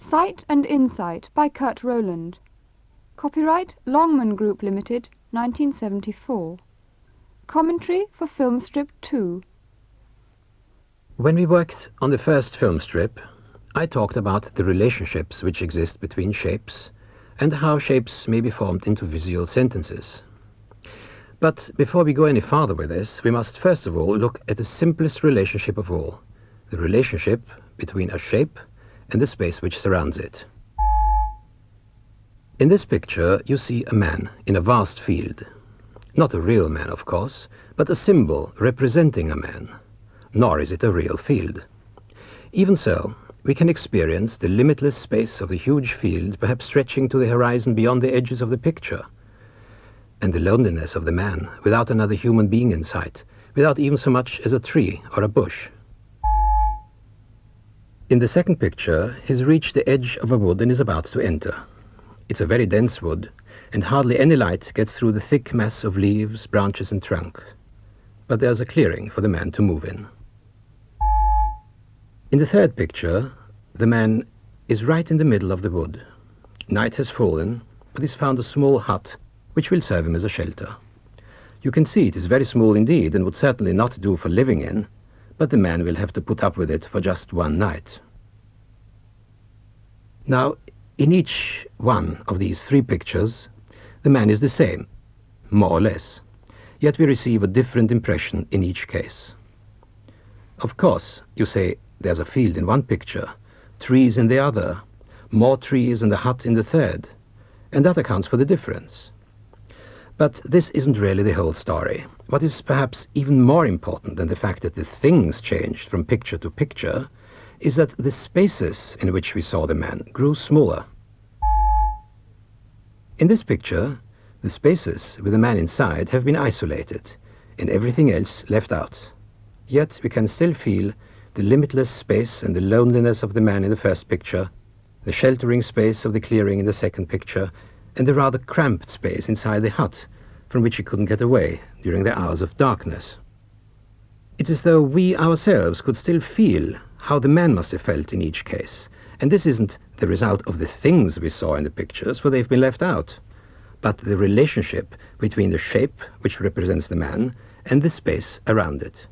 Sight and Insight by Rowland. Copyright Longman Group Limited, 1974. Commentary for Filmstrip 2. When we worked on the first film strip, I talked about the relationships which exist between shapes and how shapes may be formed into visual sentences. But before we go any farther with this, we must first of all look at the simplest relationship of all, the relationship between a shape and the space which surrounds it. In this picture you see a man in a vast field. Not a real man, of course, but a symbol representing a man. Nor is it a real field. Even so, we can experience the limitless space of the huge field, perhaps stretching to the horizon beyond the edges of the picture, and the loneliness of the man without another human being in sight, without even so much as a tree or a bush. In the second picture, he's reached the edge of a wood and is about to enter. It's a very dense wood, and hardly any light gets through the thick mass of leaves, branches and trunk. But there's a clearing for the man to move in. In the third picture, the man is right in the middle of the wood. Night has fallen, but he's found a small hut which will serve him as a shelter. You can see it is very small indeed and would certainly not do for living in, but the man will have to put up with it for just one night. Now, in each one of these three pictures, the man is the same, more or less, yet we receive a different impression in each case. Of course, you say there's a field in one picture, trees in the other, more trees and a hut in the third, and that accounts for the difference. But this isn't really the whole story. What is perhaps even more important than the fact that the things changed from picture to picture is that the spaces in which we saw the man grew smaller. In this picture, the spaces with the man inside have been isolated and everything else left out. Yet we can still feel the limitless space and the loneliness of the man in the first picture, the sheltering space of the clearing in the second picture, and the rather cramped space inside the hut from which he couldn't get away during the hours of darkness. It's as though we ourselves could still feel how the man must have felt in each case, and this isn't the result of the things we saw in the pictures, for they've been left out, but the relationship between the shape, which represents the man, and the space around it.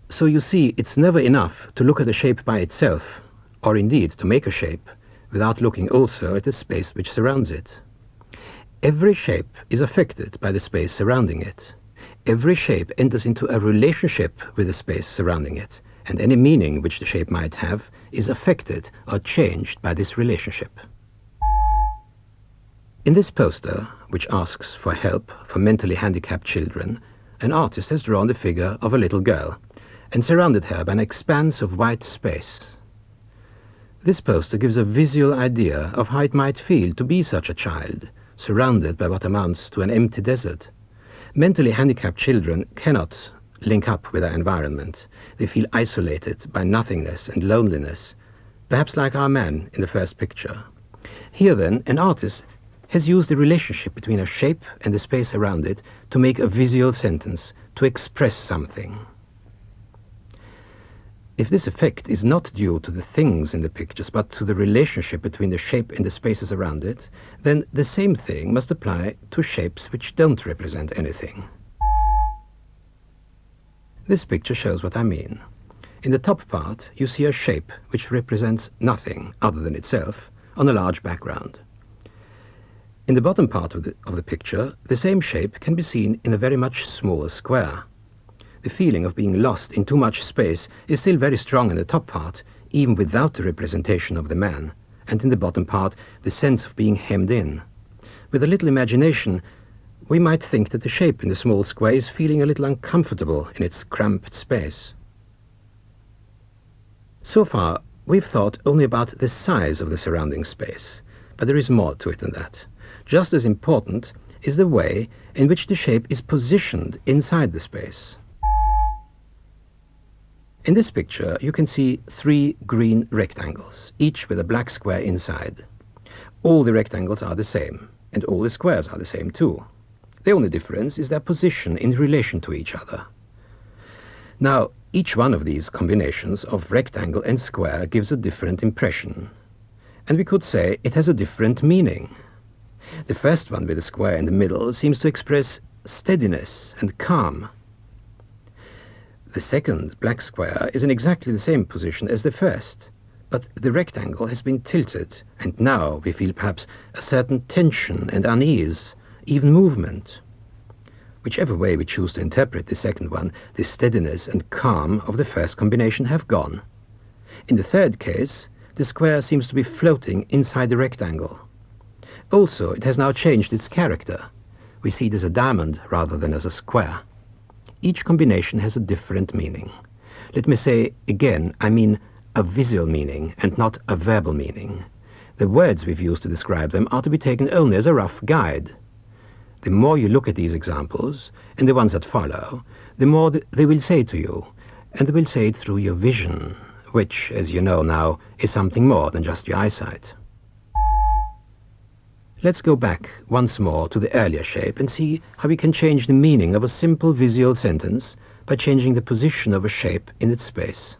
So you see, it's never enough to look at a shape by itself, or indeed to make a shape, without looking also at the space which surrounds it. Every shape is affected by the space surrounding it. Every shape enters into a relationship with the space surrounding it, and any meaning which the shape might have is affected or changed by this relationship. In this poster, which asks for help for mentally handicapped children, an artist has drawn the figure of a little girl and surrounded her by an expanse of white space. This poster gives a visual idea of how it might feel to be such a child, surrounded by what amounts to an empty desert. Mentally handicapped children cannot link up with their environment. They feel isolated by nothingness and loneliness, perhaps like our man in the first picture. Here then, an artist has used the relationship between a shape and the space around it to make a visual sentence, to express something. If this effect is not due to the things in the pictures, but to the relationship between the shape and the spaces around it, then the same thing must apply to shapes which don't represent anything. This picture shows what I mean. In the top part, you see a shape which represents nothing other than itself on a large background. In the bottom part of the picture, the same shape can be seen in a very much smaller square. The feeling of being lost in too much space is still very strong in the top part, even without the representation of the man, and in the bottom part, the sense of being hemmed in. With a little imagination, we might think that the shape in the small square is feeling a little uncomfortable in its cramped space. So far, we've thought only about the size of the surrounding space, but there is more to it than that. Just as important is the way in which the shape is positioned inside the space. In this picture, you can see three green rectangles, each with a black square inside. All the rectangles are the same, and all the squares are the same too. The only difference is their position in relation to each other. Now, Each one of these combinations of rectangle and square gives a different impression, and we could say it has a different meaning. The first one with the square in the middle seems to express steadiness and calm. The second black square is in exactly the same position as the first, but the rectangle has been tilted, and now we feel perhaps a certain tension and unease, even movement. Whichever way we choose to interpret the second one, the steadiness and calm of the first combination have gone. In the third case, the square seems to be floating inside the rectangle. Also, it has now changed its character. We see it as a diamond rather than as a square. Each combination has a different meaning. Let me say again, I mean a visual meaning and not a verbal meaning. The words we've used to describe them are to be taken only as a rough guide. The more you look at these examples, and the ones that follow, the more they will say to you, and they will say it through your vision, which, as you know now, is something more than just your eyesight. Let's go back once more to the earlier shape and see how we can change the meaning of a simple visual sentence by changing the position of a shape in its space.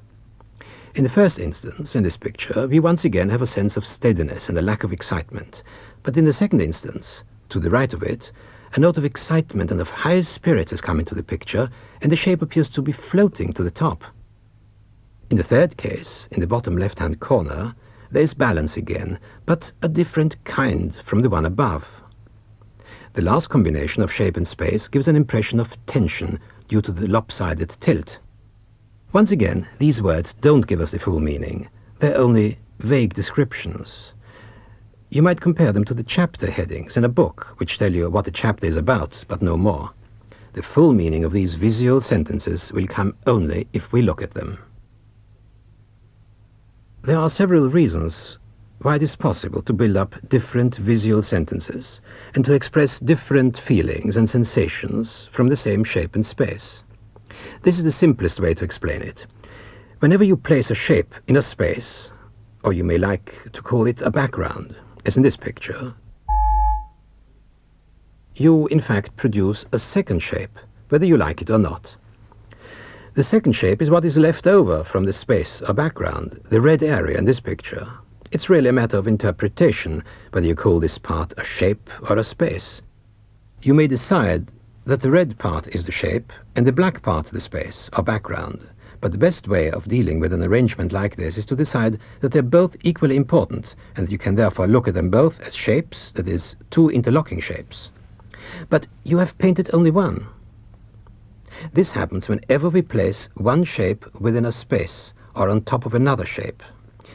In the first instance, in this picture, we once again have a sense of steadiness and a lack of excitement, but in the second instance, to the right of it, a note of excitement and of high spirits has come into the picture, and the shape appears to be floating to the top. In the third case, in the bottom left-hand corner, there is balance again, but a different kind from the one above. The last combination of shape and space gives an impression of tension due to the lopsided tilt. Once again, these words don't give us the full meaning. They're only vague descriptions. You might compare them to the chapter headings in a book, which tell you what the chapter is about, but no more. The full meaning of these visual sentences will come only if we look at them. There are several reasons why it is possible to build up different visual sentences and to express different feelings and sensations from the same shape and space. This is the simplest way to explain it. Whenever you place a shape in a space, or you may like to call it a background, as in this picture, you in fact produce a second shape, whether you like it or not. The second shape is what is left over from the space or background, the red area in this picture. It's really a matter of interpretation, whether you call this part a shape or a space. You may decide that the red part is the shape and the black part the space or background. But the best way of dealing with an arrangement like this is to decide that they're both equally important, and that you can therefore look at them both as shapes, that is, two interlocking shapes. But you have painted only one. This happens whenever we place one shape within a space or on top of another shape.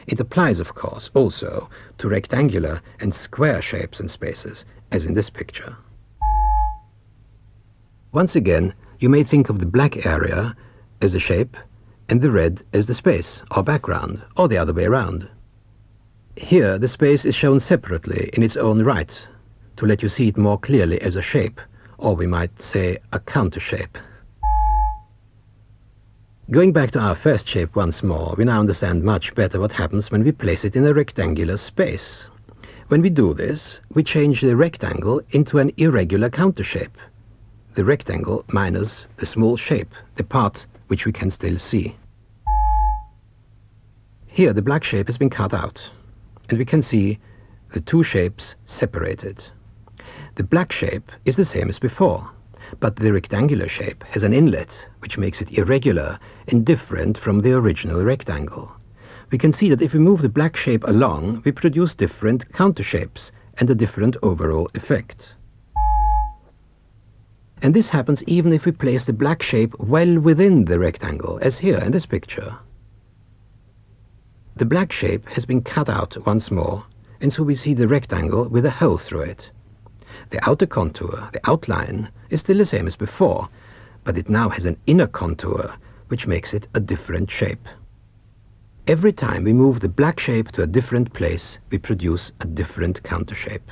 It applies, of course, also to rectangular and square shapes and spaces, as in this picture. Once again, you may think of the black area as a shape and the red as the space or background, or the other way around. Here the space is shown separately in its own right, to let you see it more clearly as a shape, or we might say a counter shape. Going back to our first shape once more, we now understand much better what happens when we place it in a rectangular space. When we do this, we change the rectangle into an irregular counter shape. The rectangle minus the small shape, the part which we can still see. Here the black shape has been cut out, and we can see the two shapes separated. The black shape is the same as before, but the rectangular shape has an inlet, which makes it irregular and different from the original rectangle. We can see that if we move the black shape along, we produce different counter shapes and a different overall effect. And this happens even if we place the black shape well within the rectangle, as here in this picture. The black shape has been cut out once more, and so we see the rectangle with a hole through it. The outer contour, the outline, is still the same as before, but it now has an inner contour, which makes it a different shape. Every time we move the black shape to a different place, we produce a different counter shape.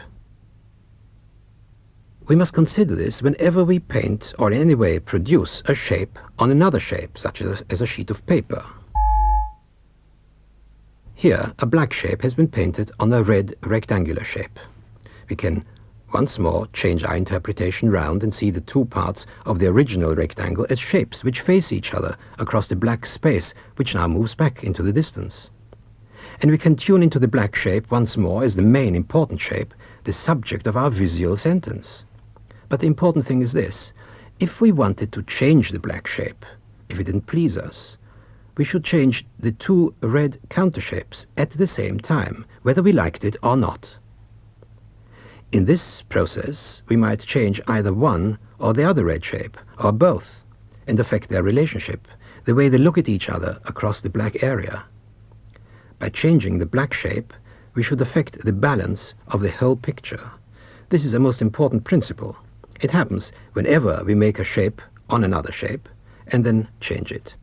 We must consider this whenever we paint or in any way produce a shape on another shape, such as a sheet of paper. Here, a black shape has been painted on a red rectangular shape. We can Once more, change our interpretation round and see the two parts of the original rectangle as shapes which face each other across the black space, which now moves back into the distance. And we can tune into the black shape once more as the main important shape, the subject of our visual sentence. But the important thing is this: if we wanted to change the black shape, if it didn't please us, we should change the two red counter shapes at the same time, whether we liked it or not. In this process, we might change either one or the other red shape, or both, and affect their relationship, the way they look at each other across the black area. By changing the black shape, we should affect the balance of the whole picture. This is a most important principle. It happens whenever we make a shape on another shape, and then change it.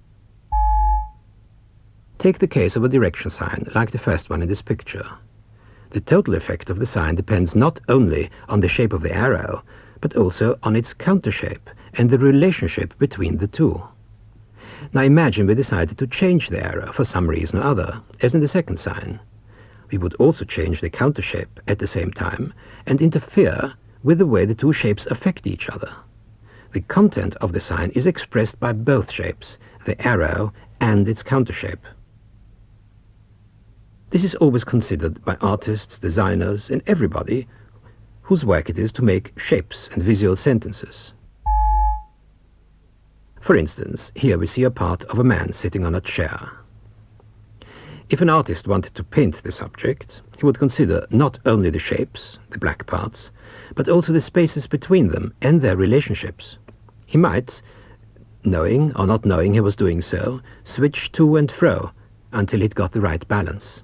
Take the case of a direction sign, like the first one in this picture. The total effect of the sign depends not only on the shape of the arrow, but also on its counter shape and the relationship between the two. Now imagine we decided to change the arrow for some reason or other, as in the second sign. We would also change the counter shape at the same time and interfere with the way the two shapes affect each other. The content of the sign is expressed by both shapes, the arrow and its counter shape. This is always considered by artists, designers, and everybody whose work it is to make shapes and visual sentences. For instance, here we see a part of a man sitting on a chair. If an artist wanted to paint the subject, he would consider not only the shapes, the black parts, but also the spaces between them and their relationships. He might, knowing or not knowing he was doing so, switch to and fro until he'd got the right balance.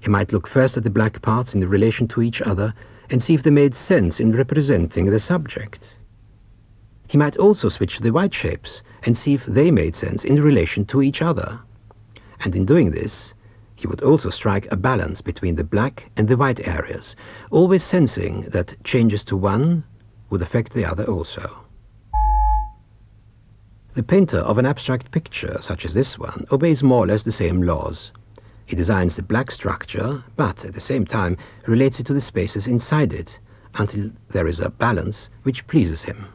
He might look first at the black parts in relation to each other and see if they made sense in representing the subject. He might also switch to the white shapes and see if they made sense in relation to each other. And in doing this, he would also strike a balance between the black and the white areas, always sensing that changes to one would affect the other also. The painter of an abstract picture, such as this one, obeys more or less the same laws. He designs the black structure, but at the same time relates it to the spaces inside it, until there is a balance which pleases him.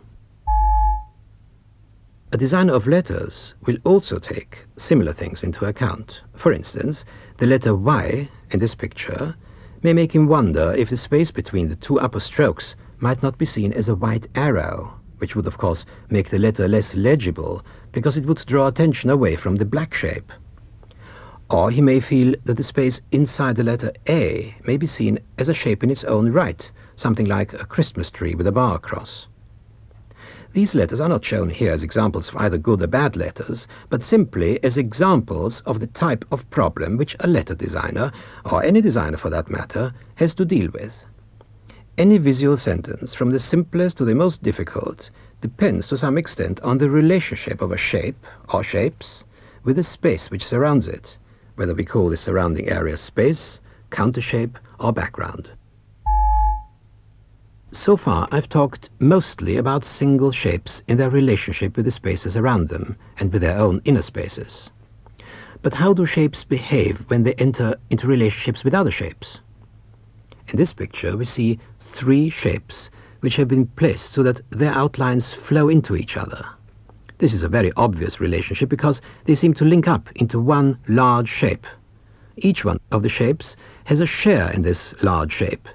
A designer of letters will also take similar things into account. For instance, the letter Y in this picture may make him wonder if the space between the two upper strokes might not be seen as a white arrow, which would of course make the letter less legible because it would draw attention away from the black shape. Or he may feel that the space inside the letter A may be seen as a shape in its own right, something like a Christmas tree with a bar across. These letters are not shown here as examples of either good or bad letters, but simply as examples of the type of problem which a letter designer, or any designer for that matter, has to deal with. Any visual sentence, from the simplest to the most difficult, depends to some extent on the relationship of a shape, or shapes, with the space which surrounds it, whether we call the surrounding area space, counter shape, or background. So far I've talked mostly about single shapes in their relationship with the spaces around them and with their own inner spaces. But how do shapes behave when they enter into relationships with other shapes? In this picture we see three shapes which have been placed so that their outlines flow into each other. This is a very obvious relationship because they seem to link up into one large shape. Each one of the shapes has a share in this large shape,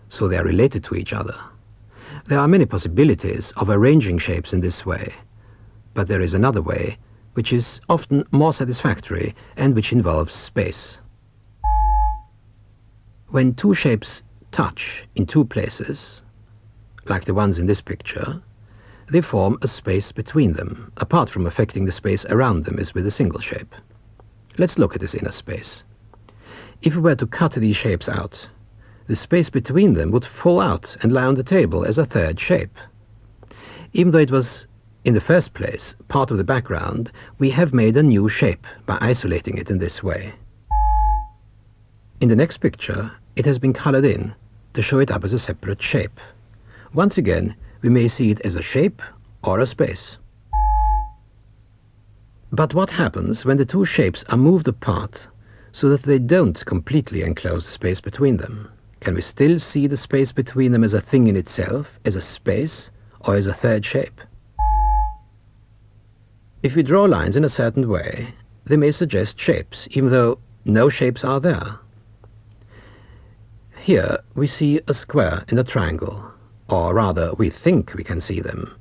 so they are related to each other. There are many possibilities of arranging shapes in this way, but there is another way which is often more satisfactory and which involves space. When two shapes touch in two places, like the ones in this picture, they form a space between them, apart from affecting the space around them as with a single shape. Let's look at this inner space. If we were to cut these shapes out, the space between them would fall out and lie on the table as a third shape. Even though it was, in the first place, part of the background, we have made a new shape by isolating it in this way. In the next picture, it has been colored in to show it up as a separate shape. Once again, we may see it as a shape or a space. But what happens when the two shapes are moved apart so that they don't completely enclose the space between them? can we still see the space between them as a thing in itself, as a space, or as a third shape? If we draw lines in a certain way, they may suggest shapes, even though no shapes are there. Here we see a square and a triangle, or rather we think we can see them,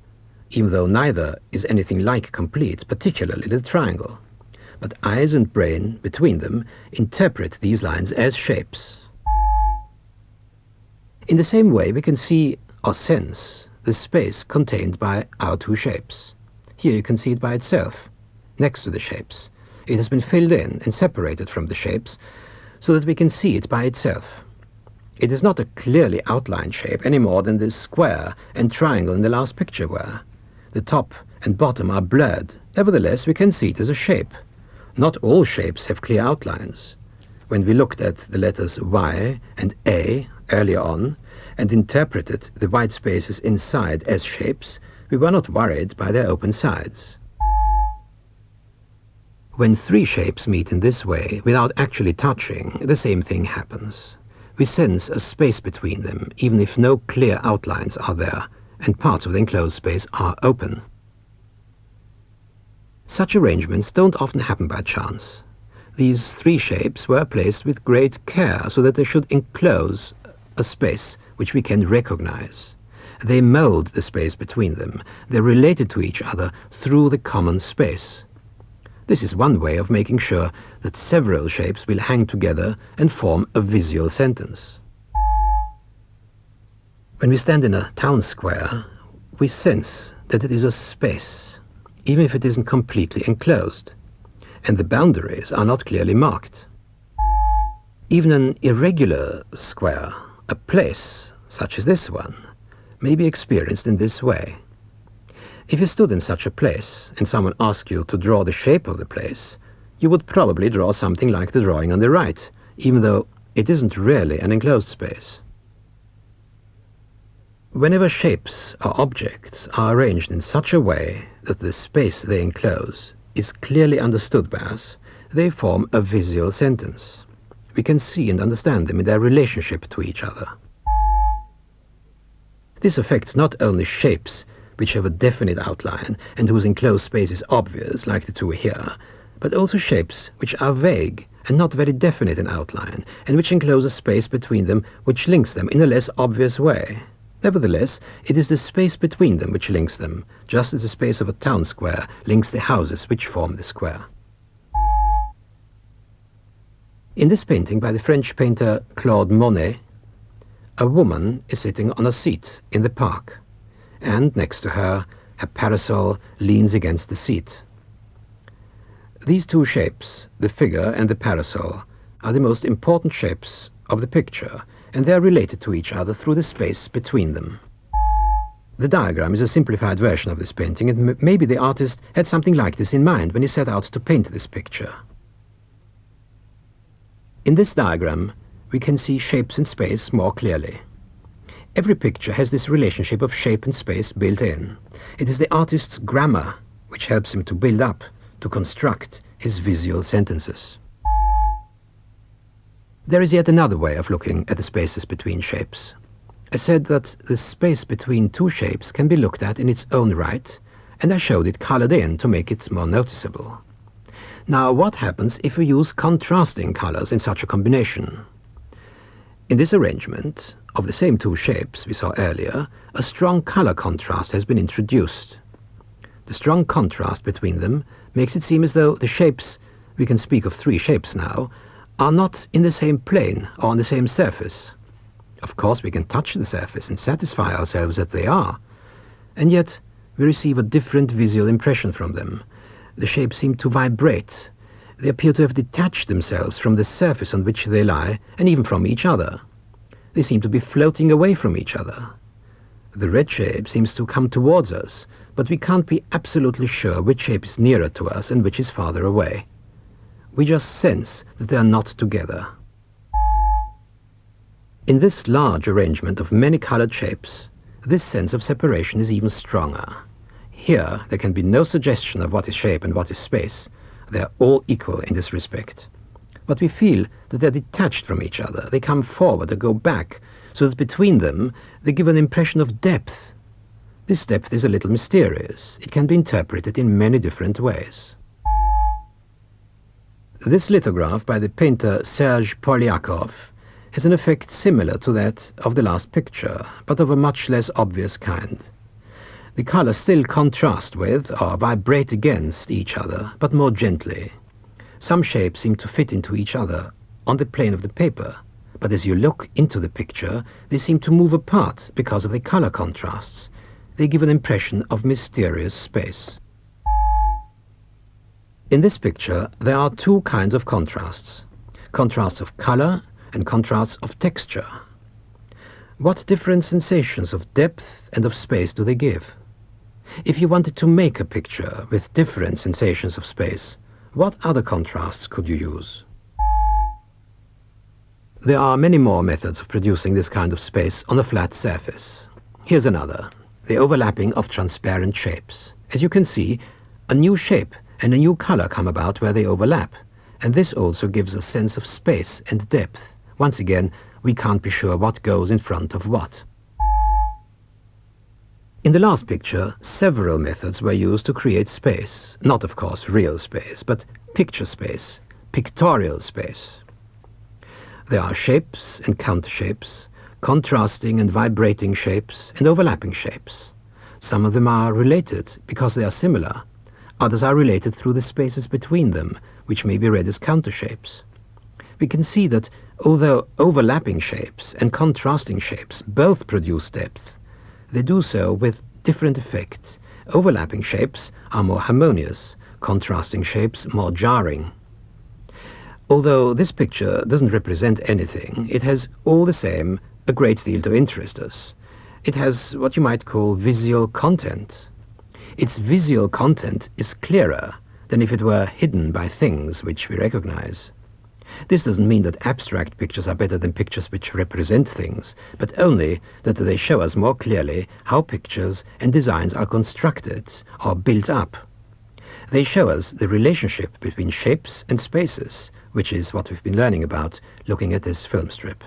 even though neither is anything like complete, particularly the triangle. But eyes and brain between them interpret these lines as shapes. In the same way we can see or sense the space contained by our two shapes. Here you can see it by itself, next to the shapes. It has been filled in and separated from the shapes so that we can see it by itself. It is not a clearly outlined shape any more than the square and triangle in the last picture were. The top and bottom are blurred. Nevertheless, we can see it as a shape. Not all shapes have clear outlines. When we looked at the letters Y and A earlier on and interpreted the white spaces inside as shapes, we were not worried by their open sides. When three shapes meet in this way without actually touching, the same thing happens. We sense a space between them, even if no clear outlines are there and parts of the enclosed space are open. Such arrangements don't often happen by chance. These three shapes were placed with great care so that they should enclose a space which we can recognize. They mold the space between them. They're related to each other through the common space. This is one way of making sure that several shapes will hang together and form a visual sentence. When we stand in a town square, we sense that it is a space, even if it isn't completely enclosed, and the boundaries are not clearly marked. Even an irregular square, a place such as this one, may be experienced in this way. If you stood in such a place and someone asked you to draw the shape of the place, you would probably draw something like the drawing on the right, even though it isn't really an enclosed space. Whenever shapes or objects are arranged in such a way that the space they enclose is clearly understood by us, they form a visual sentence. We can see and understand them in their relationship to each other. This affects not only shapes which have a definite outline and whose enclosed space is obvious, like the two here, but also shapes which are vague and not very definite in outline, and which enclose a space between them which links them in a less obvious way. Nevertheless, it is the space between them which links them, just as the space of a town square links the houses which form the square. In this painting by the French painter Claude Monet, a woman is sitting on a seat in the park, and next to her a parasol leans against the seat. These two shapes, the figure and the parasol, are the most important shapes of the picture, and they are related to each other through the space between them. The diagram is a simplified version of this painting, and maybe the artist had something like this in mind when he set out to paint this picture. In this diagram, we can see shapes and space more clearly. Every picture has this relationship of shape and space built in. It is the artist's grammar which helps him to build up, to construct his visual sentences. There is yet another way of looking at the spaces between shapes. I said that the space between two shapes can be looked at in its own right, and I showed it colored in to make it more noticeable. Now, what happens if we use contrasting colors in such a combination? In this arrangement of the same two shapes we saw earlier, a strong color contrast has been introduced. The strong contrast between them makes it seem as though the shapes, we can speak of three shapes now, are not in the same plane or on the same surface. Of course, we can touch the surface and satisfy ourselves that they are, and yet we receive a different visual impression from them. The shapes seem to vibrate. They appear to have detached themselves from the surface on which they lie, and even from each other. They seem to be floating away from each other. The red shape seems to come towards us, but we can't be absolutely sure which shape is nearer to us and which is farther away. We just sense that they are not together. In this large arrangement of many colored shapes, this sense of separation is even stronger. Here there can be no suggestion of what is shape and what is space. They are all equal in this respect. but we feel that they're detached from each other. They come forward or go back, so that between them they give an impression of depth. This depth is a little mysterious. It can be interpreted in many different ways. This lithograph by the painter Serge Polyakov has an effect similar to that of the last picture, but of a much less obvious kind. The colors still contrast with or vibrate against each other, but more gently. Some shapes seem to fit into each other on the plane of the paper, but as you look into the picture, they seem to move apart because of the color contrasts. They give an impression of mysterious space. In this picture, there are two kinds of contrasts. Contrasts of color and contrasts of texture. What different sensations of depth and of space do they give? If you wanted to make a picture with different sensations of space, what other contrasts could you use? There are many more methods of producing this kind of space on a flat surface. Here's another, the overlapping of transparent shapes. As you can see, a new shape and a new color come about where they overlap, and this also gives a sense of space and depth. Once again, we can't be sure what goes in front of what. In the last picture, several methods were used to create space. Not, of course, real space, but picture space, pictorial space. There are shapes and countershapes, contrasting and vibrating shapes and overlapping shapes. Some of them are related because they are similar. Others are related through the spaces between them, which may be read as countershapes. We can see that although overlapping shapes and contrasting shapes both produce depth, they do so with different effects. Overlapping shapes are more harmonious, contrasting shapes more jarring. Although this picture doesn't represent anything, it has all the same a great deal to interest us. It has what you might call visual content. Its visual content is clearer than if it were hidden by things which we recognize. This doesn't mean that abstract pictures are better than pictures which represent things, but only that they show us more clearly how pictures and designs are constructed or built up. They show us the relationship between shapes and spaces, which is what we've been learning about looking at this film strip.